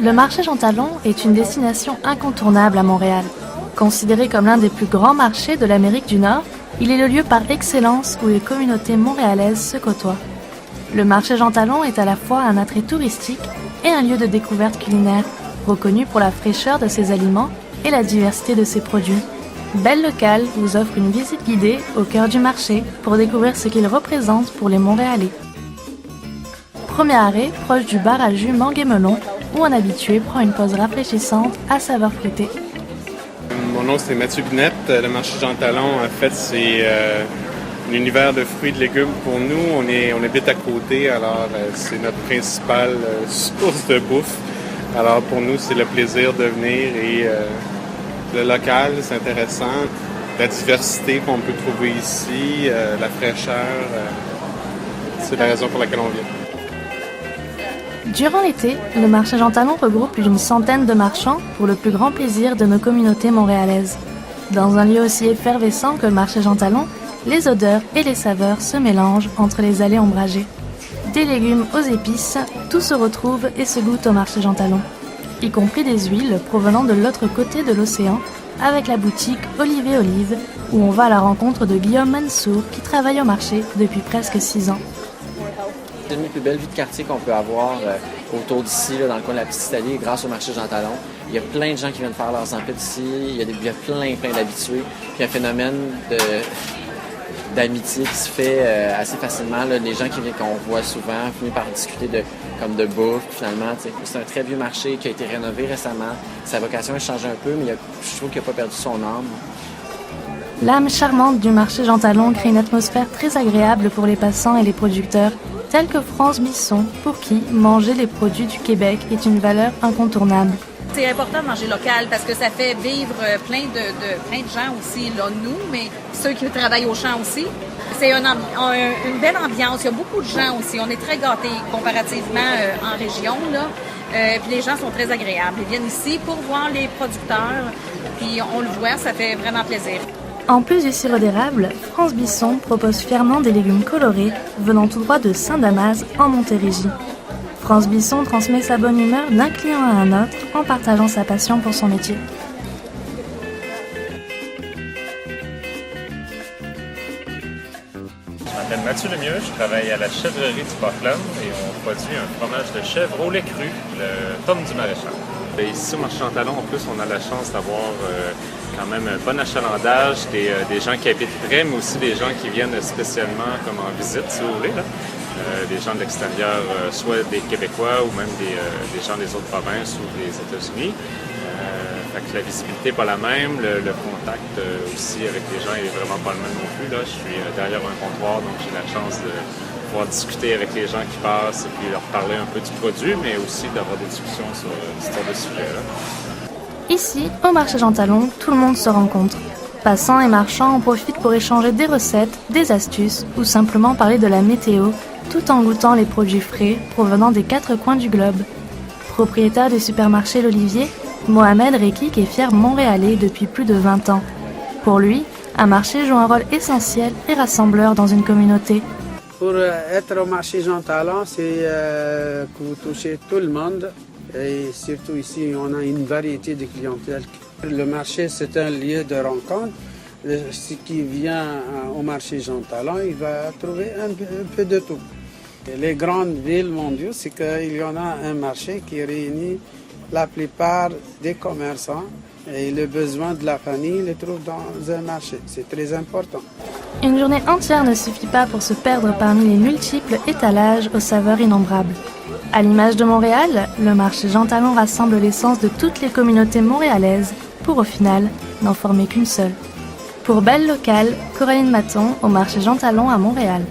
Le marché Jean Talon est une destination incontournable à Montréal. Considéré comme l'un des plus grands marchés de l'Amérique du Nord, il est le lieu par excellence où les communautés montréalaises se côtoient. Le marché Jean Talon est à la fois un attrait touristique et un lieu de découverte culinaire, reconnu pour la fraîcheur de ses aliments et la diversité de ses produits. Belle Locale vous offre une visite guidée au cœur du marché pour découvrir ce qu'il représente pour les Montréalais. Premier arrêt, proche du bar à jus Mangue et Melon, où un habitué prend une pause rafraîchissante à saveur fruitée. Mon nom c'est Mathieu Binette. Le marché Jean Talon, en fait, c'est un univers de fruits et de légumes pour nous. On habite à côté, alors c'est notre principale source de bouffe. Alors pour nous, c'est le plaisir de venir et le local, c'est intéressant. La diversité qu'on peut trouver ici, la fraîcheur, c'est la raison pour laquelle on vient. Durant l'été, le marché Jean Talon regroupe plus d'une centaine de marchands pour le plus grand plaisir de nos communautés montréalaises. Dans un lieu aussi effervescent que le marché Jean Talon, les odeurs et les saveurs se mélangent entre les allées ombragées. Des légumes aux épices, tout se retrouve et se goûte au marché Jean Talon, y compris des huiles provenant de l'autre côté de l'océan, avec la boutique Olivier Olive, où on va à la rencontre de Guillaume Mansour qui travaille au marché depuis presque 6 ans. C'est une des plus belles vues de quartier qu'on peut avoir autour d'ici, là, dans le coin de la Petite Italie, grâce au marché Jean Talon. Il y a plein de gens qui viennent faire leurs emplettes ici, il y a plein d'habitués. Puis un phénomène d'amitié qui se fait assez facilement. Là. Les gens qu'on voit souvent finissent par discuter de bouffe. Finalement, c'est un très vieux marché qui a été rénové récemment. Sa vocation a changé un peu, mais je trouve qu'il n'a pas perdu son âme. L'âme charmante du marché Jean Talon crée une atmosphère très agréable pour les passants et les producteurs, tels que France Bisson, pour qui manger les produits du Québec est une valeur incontournable. C'est important de manger local parce que ça fait vivre plein de gens aussi, là, nous, mais ceux qui travaillent au champ aussi. C'est une belle ambiance. Il y a beaucoup de gens aussi. On est très gâtés comparativement en région, là. Puis les gens sont très agréables. Ils viennent ici pour voir les producteurs. Puis on le voit, ça fait vraiment plaisir. En plus du sirop d'érable, France Bisson propose fièrement des légumes colorés venant tout droit de Saint-Damas en Montérégie. France Bisson transmet sa bonne humeur d'un client à un autre en partageant sa passion pour son métier. Je m'appelle Mathieu Lemieux, je travaille à la chèvrerie du Parkland et on produit un fromage de chèvre au lait cru, le Pomme du Maréchal. Ici au marché Jean Talon, en plus, on a la chance d'avoir quand même un bon achalandage, des gens qui habitent près, mais aussi des gens qui viennent spécialement comme en visite, si vous voulez. Là. Des gens de l'extérieur, soit des Québécois ou même des gens des autres provinces ou des États-Unis. Fait que la visibilité n'est pas la même, le contact aussi avec les gens n'est vraiment pas le même non plus. Là. Je suis derrière un comptoir, donc j'ai la chance de pouvoir discuter avec les gens qui passent et puis leur parler un peu du produit, mais aussi d'avoir des discussions sur ce genre de sujet-là. Ici, au marché Jean Talon, tout le monde se rencontre. Passants et marchands en profitent pour échanger des recettes, des astuces ou simplement parler de la météo, tout en goûtant les produits frais provenant des 4 coins du globe. Propriétaire du supermarché L'Olivier, Mohamed Rekik est fier Montréalais depuis plus de 20 ans. Pour lui, un marché joue un rôle essentiel et rassembleur dans une communauté. Pour être au marché Jean Talon, c'est pour toucher tout le monde. Et surtout ici, on a une variété de clientèle. Le marché, c'est un lieu de rencontre. Ce qui vient au marché Jean Talon, il va trouver un peu de tout. Et les grandes villes mondiales, c'est qu'il y en a un marché qui réunit la plupart des commerçants. Et le besoin de la famille le trouve dans un marché. C'est très important. Une journée entière ne suffit pas pour se perdre parmi les multiples étalages aux saveurs innombrables. À l'image de Montréal, le marché Jean Talon rassemble l'essence de toutes les communautés montréalaises pour au final n'en former qu'une seule. Pour Belle Locale, Coraline Maton au marché Jean Talon à Montréal.